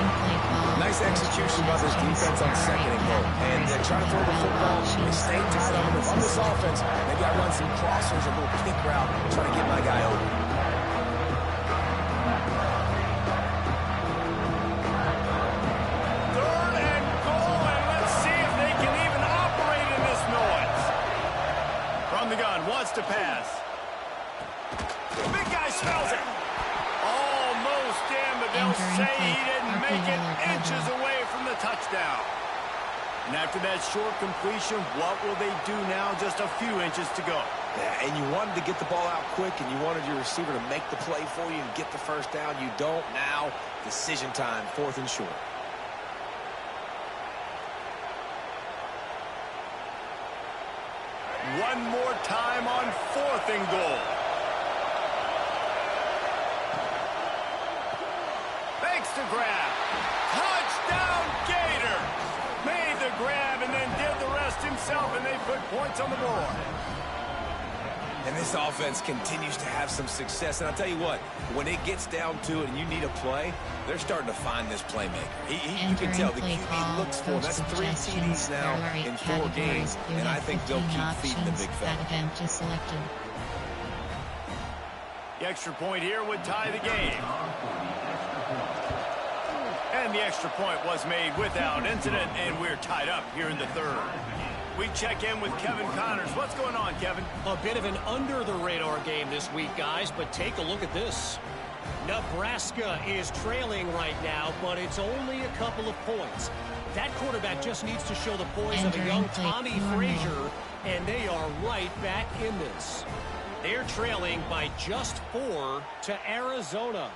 Nice execution by this defense on second and goal. And they're trying to throw the football. They stay tight on them. On this offense, maybe I run some crossers, a little kick route, try to get my guy open. Third and goal, and let's see if they can even operate in this noise. From the gun, wants to pass. The big guy smells it. Almost in, but they'll say he didn't make it inches away from the touchdown. And after that short completion, what will they do now? Just a few inches to go. Yeah, and you wanted to get the ball out quick, and you wanted your receiver to make the play for you and get the first down. You don't now. Decision time, fourth and short. One more time on fourth and goal. To grab. Touchdown Gator. Made the grab and then did the rest himself, and they put points on the board. And this offense continues to have some success. And I'll tell you what, when it gets down to it and you need a play, they're starting to find this playmaker. You can tell the QB looks for him. That's 3 TDs now in 4 games, and I think they'll keep feeding the big fella. The extra point here would tie the game. And the extra point was made without incident, and we're tied up here in the third. We check in with Kevin Connors. What's going on, Kevin? A bit of an under-the-radar game this week, guys, but take a look at this. Nebraska is trailing right now, but it's only a couple of points. That quarterback just needs to show the poise of a young Tommy Frazier, and they are right back in this. They're trailing by just 4 to Arizona.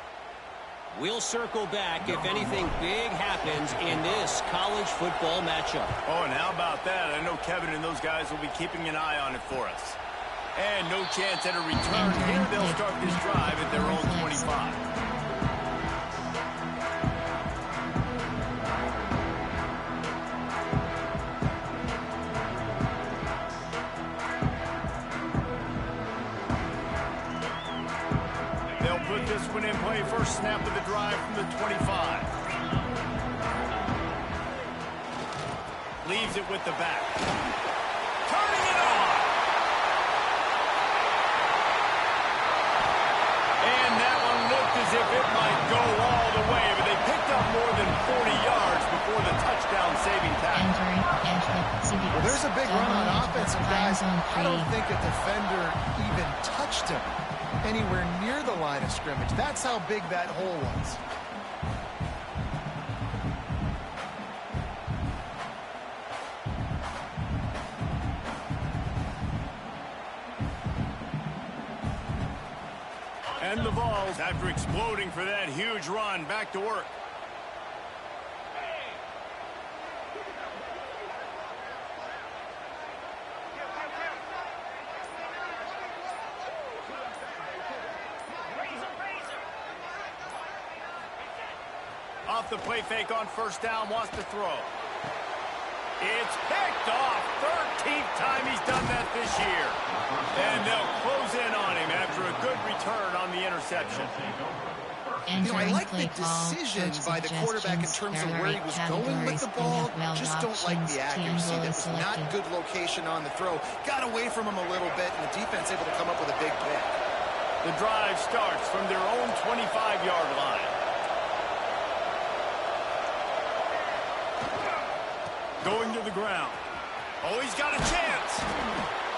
We'll circle back if anything big happens in this college football matchup. Oh, and how about that? I know Kevin and those guys will be keeping an eye on it for us. And no chance at a return here. They'll start this drive at their own 25. Put this one in play. First snap of the drive from the 25. Leaves it with the back. Turning it on. And that one looked as if it might go all the way, but they picked up more than 40 yards before the touchdown-saving tackle. Well, there's a big run on offense, and guys, I don't think a defender even touched him anywhere near the line of scrimmage. That's how big that hole was. And the Vols, after exploding for that huge run, back to work. Off the play fake on first down, wants to throw. It's picked off. 13th time he's done that this year. And they'll close in on him after a good return on the interception. You know, I like the decision by the quarterback in terms of where he was going with the ball. Just don't like the accuracy. That was not good location on the throw. Got away from him a little bit, and the defense able to come up with a big pick. The drive starts from their own 25-yard line. Going to the ground. Oh, he's got a chance.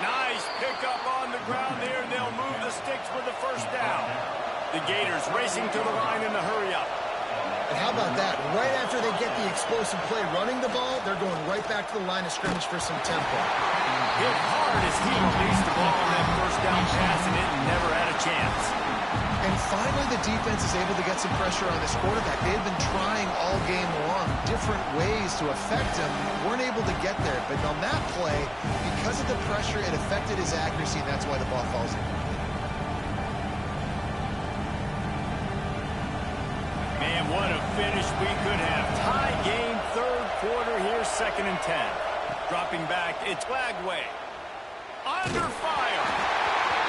Nice pickup on the ground there. They'll move the sticks for the first down. The Gators racing to the line in the hurry up. And how about that? Right after they get the explosive play running the ball, they're going right back to the line of scrimmage for some tempo. Hit hard as he released the ball on that first down pass, and it never had a chance. And finally, the defense is able to get some pressure on this quarterback. They had been trying all game long different ways to affect him. Weren't able to get there. But on that play, because of the pressure, it affected his accuracy, and that's why the ball falls in. Man, what a finish we could have. Tie game, third quarter here, 2nd and 10. Dropping back, it's Flagway. Under fire.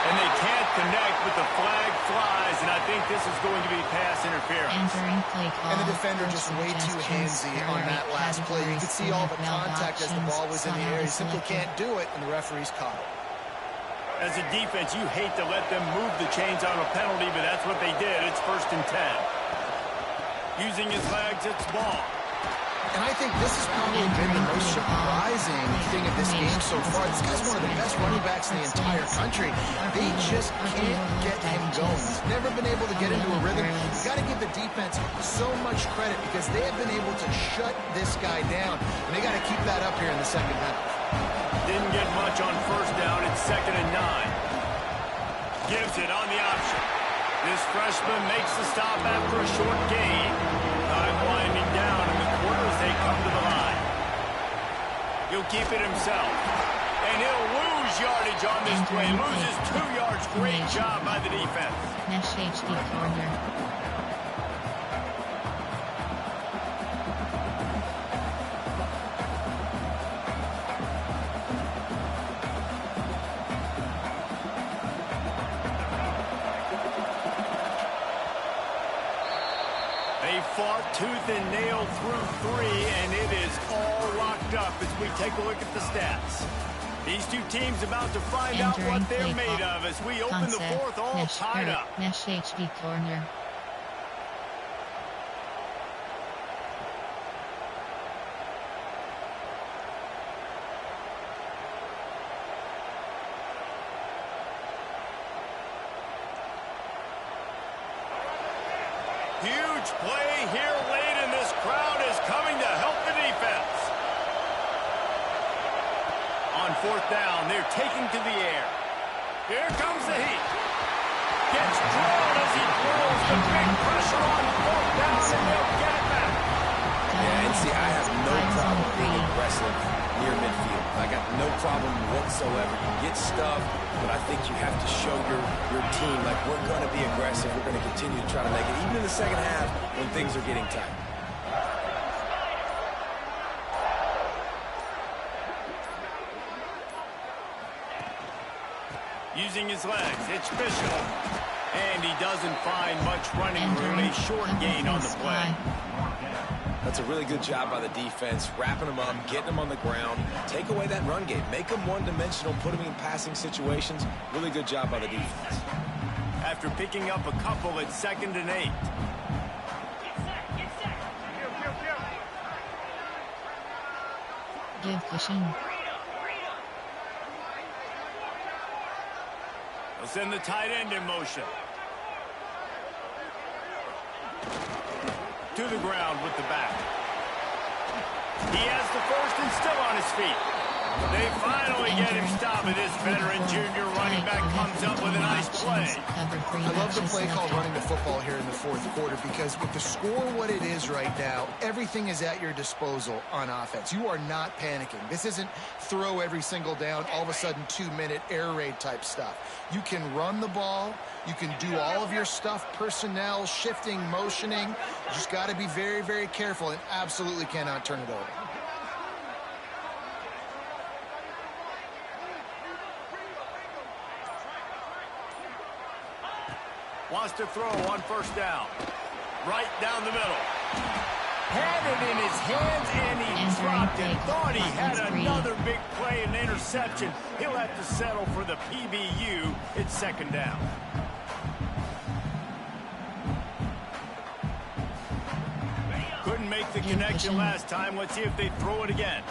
And they can't connect, but the flag flies, and I think this is going to be pass interference. And the defender just way too handsy on that last play. You could see all the contact as the ball was in the air. He simply can't do it, and the referee's caught it. As a defense, you hate to let them move the chains on a penalty, but that's what they did. It's 1st and 10. Using his legs, it's ball. And I think this has probably been the most surprising thing of this game so far. This guy's one of the best running backs in the entire country. They just can't get him going. He's never been able to get into a rhythm. You've got to give the defense so much credit because they have been able to shut this guy down. And they got to keep that up here in the second half. Didn't get much on first down. It's 2nd and 9. Gives it on the option. This freshman makes the stop after a short gain. Time winding down in the quarter as they come to the line. He'll keep it himself. And he'll lose yardage on this play. Loses 2 yards. Great job by the defense. Nash HD corner. They fought tooth and nail through 3, and it is all locked up as we take a look at the stats. These two teams about to find out what they're made of as we open the fourth all tied up. Nash HB corner. Huge play here late, and this crowd is coming to help the defense. On fourth down, they're taking to the air. Here comes the heat. Gets drawn as he throws the big pressure on fourth down, and they'll get it back. Yeah, and see, I have no problem being aggressive near midfield. I got no problem whatsoever. You get stuffed, but I think you have to show your team, like, we're going to be aggressive. We're going to continue to try to make it, even in the second half when things are getting tight. Using his legs, it's Bishop. And he doesn't find much running room. A short gain on the play. That's a really good job by the defense, wrapping them up, getting them on the ground. Take away that run game. Make them one-dimensional, put them in passing situations. Really good job by the defense. After picking up a couple at 2nd and 8. Give cushion. They'll send the tight end in motion. To the ground with the back. He has the first and still on his feet. They finally get him stopped, and this veteran junior running back comes up with a nice play. I love the play call running the football here in the fourth quarter, because with the score what it is right now, everything is at your disposal on offense. You are not panicking. This isn't throw every single down, all of a sudden 2-minute air raid type stuff. You can run the ball. You can do all of your stuff, personnel, shifting, motioning. You just got to be very, very careful and absolutely cannot turn it over. Wants to throw on first down. Right down the middle. Had it in his hands, and he dropped it. Thought he had another big play and interception. He'll have to settle for the PBU. It's 2nd down. Couldn't make the connection last time. Let's see if they throw it again.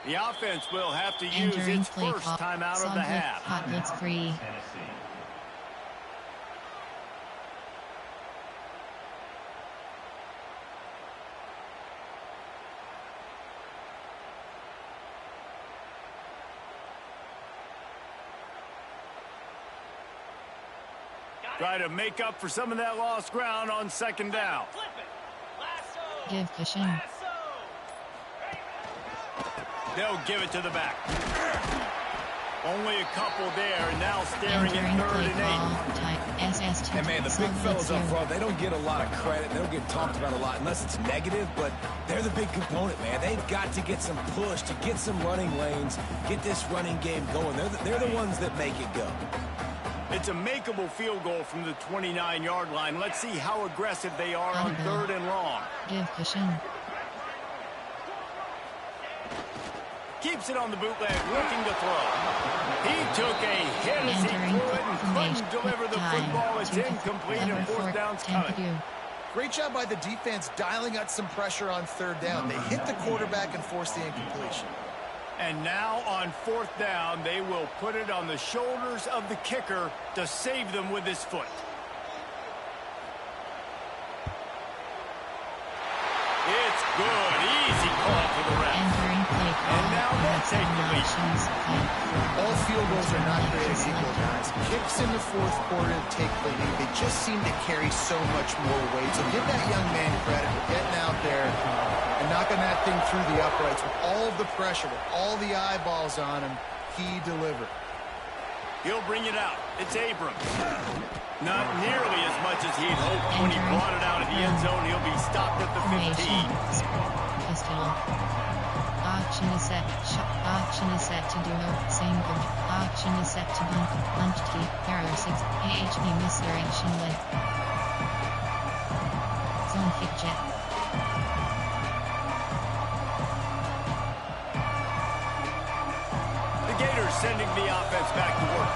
The offense will have to use its first timeout of the half. Hotlids free. Try to make up for some of that lost ground on 2nd down. Give cushion. They'll give it to the back. Only a couple there, and now staring at 3rd and 8. And man, the big fellas up front, they don't get a lot of credit. They don't get talked about a lot unless it's negative, but they're the big component, man. They've got to get some push, to get some running lanes, get this running game going. They're the ones that make it go. It's a makeable field goal from the 29-yard line. Let's see how aggressive they are on 3rd and long. Give cushion. Keeps it on the bootleg, looking to throw. He took a hit as he threw it and couldn't deliver the football. It's incomplete, and 4th down's coming. Great job by the defense dialing out some pressure on 3rd down. They hit the quarterback and forced the incompletion. And now on 4th down, they will put it on the shoulders of the kicker to save them with his foot. It's good. Easy call for the ref. And now they'll take the lead. All field goals are not created equal, guys. Kicks in the fourth quarter to take the lead. They just seem to carry so much more weight. So give that young man credit for getting out there and knocking that thing through the uprights with all of the pressure, with all the eyeballs on him. He delivered. He'll bring it out. It's Abrams. Not nearly as much as he'd hoped when he brought it out of the end zone. He'll be stopped at the 15. Pistol. Auction is set. Auction is set to duo. Single. Auction is set to bunt. Bunt T. Error 6. AHP misdirection led. Zone kick jet. The Gators sending the offense back to work.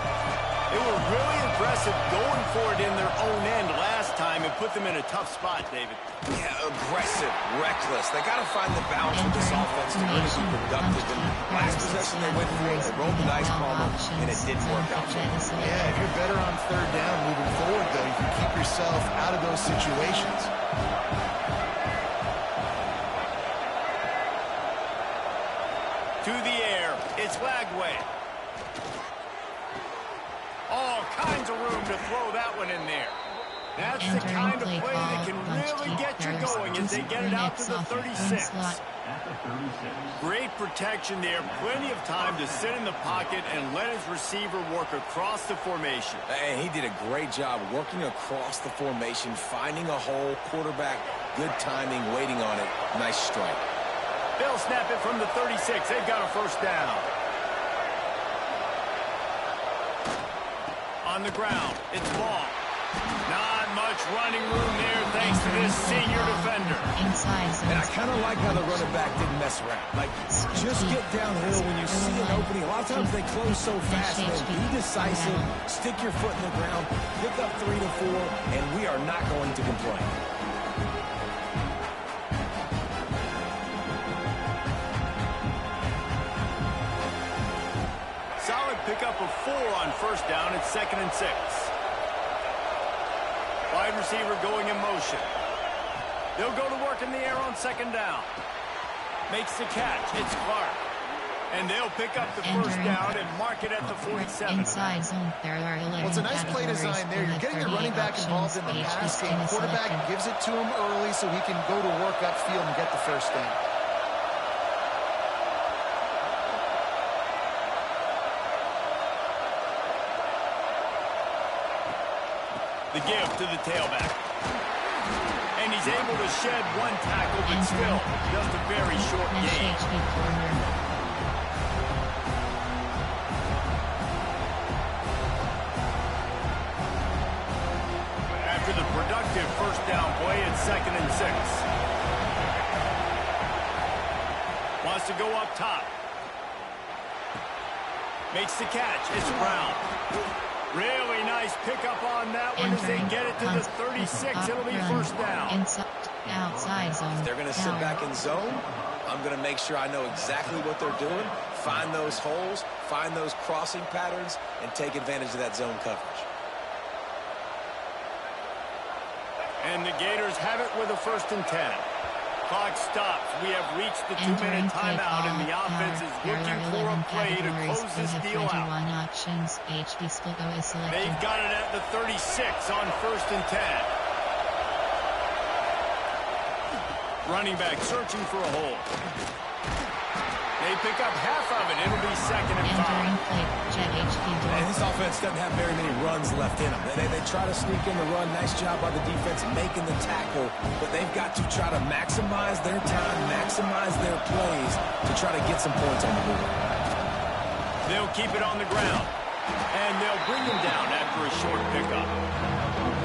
They were really impressive going for it in their own end last time and put them in a tough spot, David. Yeah, aggressive, reckless. They got to find the balance with this offense to really be productive. And last possession they went for it, they rolled the dice bomber, and it didn't work out for them. Yeah, if you're better on third down moving forward, though, you can keep yourself out of those situations. To the air, it's Lagway. All kinds of room to throw that one in there. That's the kind of play that can really get you going as they get it out to the 36. Great protection there. Plenty of time to sit in the pocket and let his receiver work across the formation. And he did a great job working across the formation, finding a hole, quarterback, good timing, waiting on it. Nice strike. They'll snap it from the 36. They've got a first down. On the ground, it's Ball. Not much running room there thanks to this senior defender. And I kind of like how the running back didn't mess around. Like, just get downhill when you see an opening. A lot of times they close so fast, man. Be decisive, stick your foot in the ground, pick up 3 to 4, and we are not going to complain. Solid pickup of 4 on first down. It's 2nd and 6. Wide receiver going in motion. They'll go to work in the air on 2nd down. Makes the catch. It's Clark. And they'll pick up the first down and mark it at the 47. Inside zone, there are 11 well, it's a nice play design there. You're getting the running back involved in the pass game. Quarterback gives it to him early so he can go to work upfield and get the first down. The give to the tailback. And he's able to shed 1 tackle, but still just a very short gain. After the productive first down play, it's 2nd and 6. Wants to go up top. Makes the catch. It's Brown. Really nice pickup on that one as they get it to the 36. It'll be first down. Outside zone. If they're going to sit back in zone, I'm going to make sure I know exactly what they're doing, find those holes, find those crossing patterns, and take advantage of that zone coverage. And the Gators have it with a 1st and 10. Clock stops. We have reached the 2-minute timeout, and the offense is looking for a play to close this deal out. They've got it at the 36 on 1st and 10. Running back searching for a hole. They pick up half of it. It'll be 2nd and 5. And this offense doesn't have very many runs left in them. They try to sneak in the run. Nice job by the defense making the tackle. But they've got to try to maximize their time, maximize their plays to try to get some points on the board. They'll keep it on the ground. And they'll bring him down after a short pickup.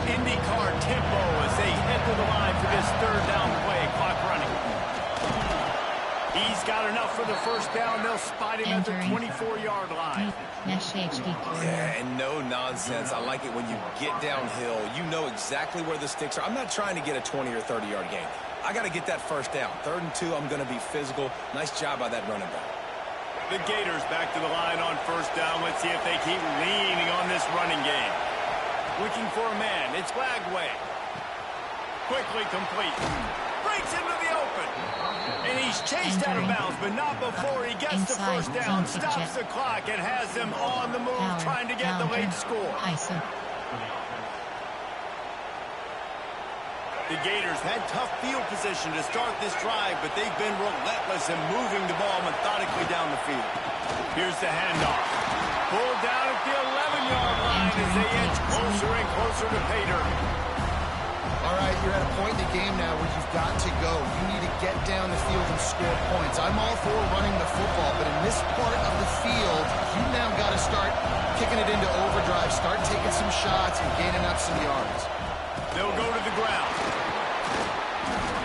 IndyCar tempo as they head to the line for this 3rd down play. Clock running. He's got enough for the first down. They'll spot him at the 24-yard line. Yeah, and no nonsense. I like it when you get downhill. You know exactly where the sticks are. I'm not trying to get a 20 or 30-yard gain. I got to get that first down. 3rd and 2, I'm going to be physical. Nice job by that running back. The Gators back to the line on first down. Let's see if they keep leaning on this running game. Looking for a man. It's Lagway. Quickly complete. Breaks into the open. And he's chased out of bounds, but not before he gets the first down. Stops the clock and has them on the move trying to get the late score. The Gators had tough field position to start this drive, but they've been relentless in moving the ball methodically down the field. Here's the handoff. Pulled down at the 11. as they inch closer and closer to pay dirt. All right, you're at a point in the game now where you've got to go. You need to get down the field and score points. I'm all for running the football, but in this part of the field, you now got to start kicking it into overdrive, start taking some shots and gaining up some yards. They'll go to the ground.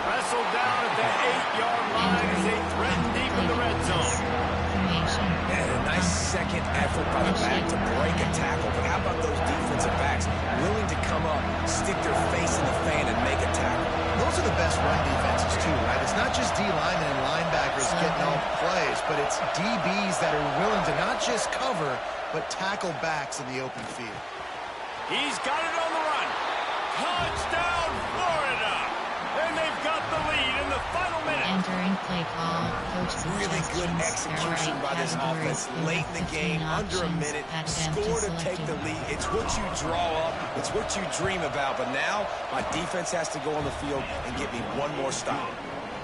Wrestled down at the 8-yard line as they threaten deep in the red zone. And a nice second effort by the back to break a tackle. But how about those defensive backs willing to come up, stick their face in the fan, and make a tackle? Those are the best run defenses too, right? It's not just D-linemen and linebackers getting all the plays, but it's DBs that are willing to not just cover, but tackle backs in the open field. He's got it on the run. Touchdown, Florida! And they've got the lead in the final minute. Entering play call. Coach Really good execution by this offense late in the game, under a minute, score to take the lead. It's what you draw up, it's what you dream about. But now, my defense has to go on the field and get me one more stop.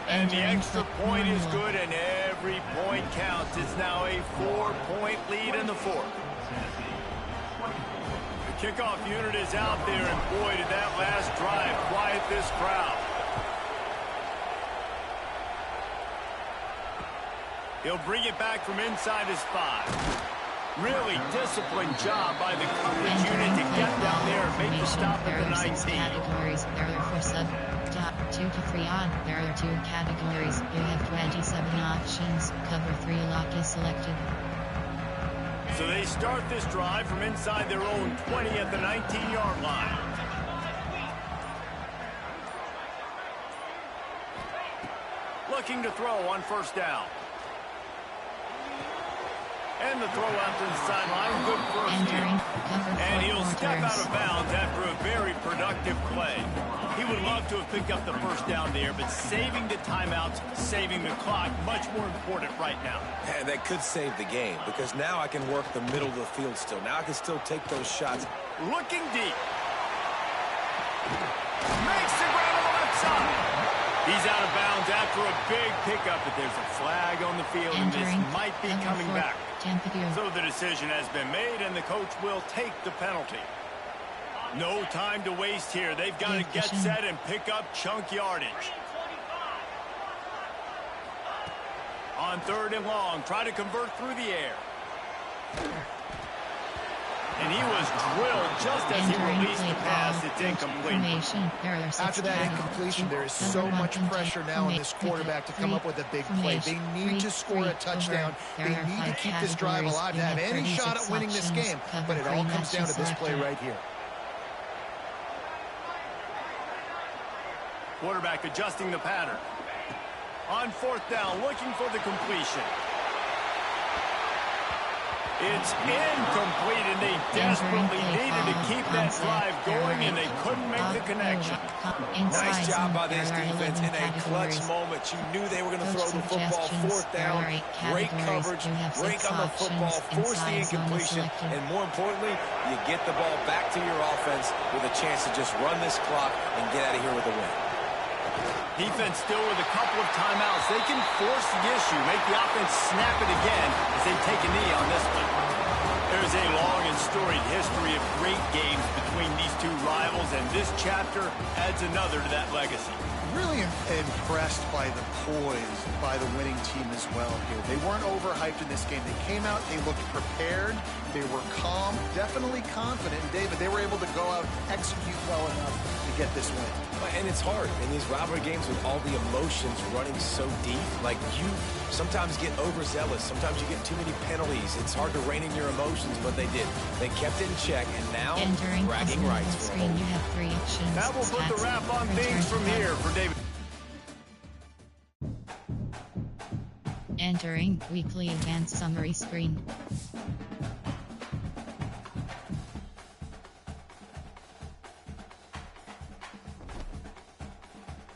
And the extra point is good, and every point counts. It's now a 4-point lead in the fourth. The kickoff unit is out there, and boy, did that last drive quiet this crowd. He'll bring it back from inside his 5. Really disciplined job by the coverage unit to get down there and make the stop at the 19. Categories. There are 4 sub. Top 2 to 3 on. There are 2 categories. You have 27 options. Cover 3 lock is selected. So they start this drive from inside their own 20 at the 19-yard line. Looking to throw on first down. And the throw out to the sideline. Good first down. And he'll step out of bounds after a very productive play. He would love to have picked up the first down there, but saving the timeouts, saving the clock, much more important right now. And that could save the game, because now I can work the middle of the field still. Now I can still take those shots. Looking deep. Makes the grab on the left side. He's out of bounds after a big pickup, but there's a flag on the field, and this might be coming back. So the decision has been made, and the coach will take the penalty. No time to waste here. They've got to get set and pick up chunk yardage. On 3rd and long, try to convert through the air. And he was drilled just as he released the pass. It's incomplete. After that incompletion, there is so much pressure now on this quarterback to come up with a big play. They need to score a touchdown. They need to keep this drive alive to have any shot at winning this game. But it all comes down to this play right here. Quarterback adjusting the pattern. On 4th down, looking for the completion. It's incomplete, and they desperately needed to keep that drive going, and they couldn't make the connection. Nice job by this defense in a clutch moment. You knew they were going to throw the football. 4th down, great coverage, break on the football, force the incompletion, and more importantly, you get the ball back to your offense with a chance to just run this clock and get out of here with a win. Defense still with a couple of timeouts. They can force the issue, make the offense snap it again as they take a knee on this one. There's a long and storied history of great games between these two rivals, and this chapter adds another to that legacy. Really impressed by the poise by the winning team as well here. They weren't overhyped in this game. They came out, they looked prepared, they were calm, definitely confident. And David, they were able to go out and execute well enough to get this win. And it's hard in these rivalry games with all the emotions running so deep. Like, you sometimes get overzealous. Sometimes you get too many penalties. It's hard to rein in your emotions, but they did. They kept it in check, and now bragging rights for screen, you have 3 options. That will put the wrap on things from here for David. Entering weekly advanced summary screen.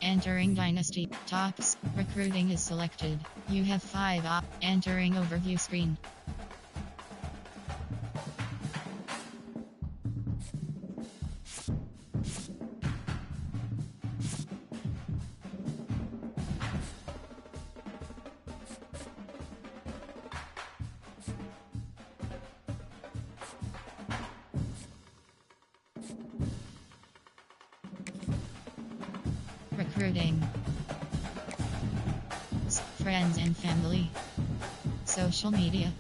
Entering Dynasty. Tops. Recruiting is selected. You have 5 Entering overview screen. recruiting, friends and family, social media.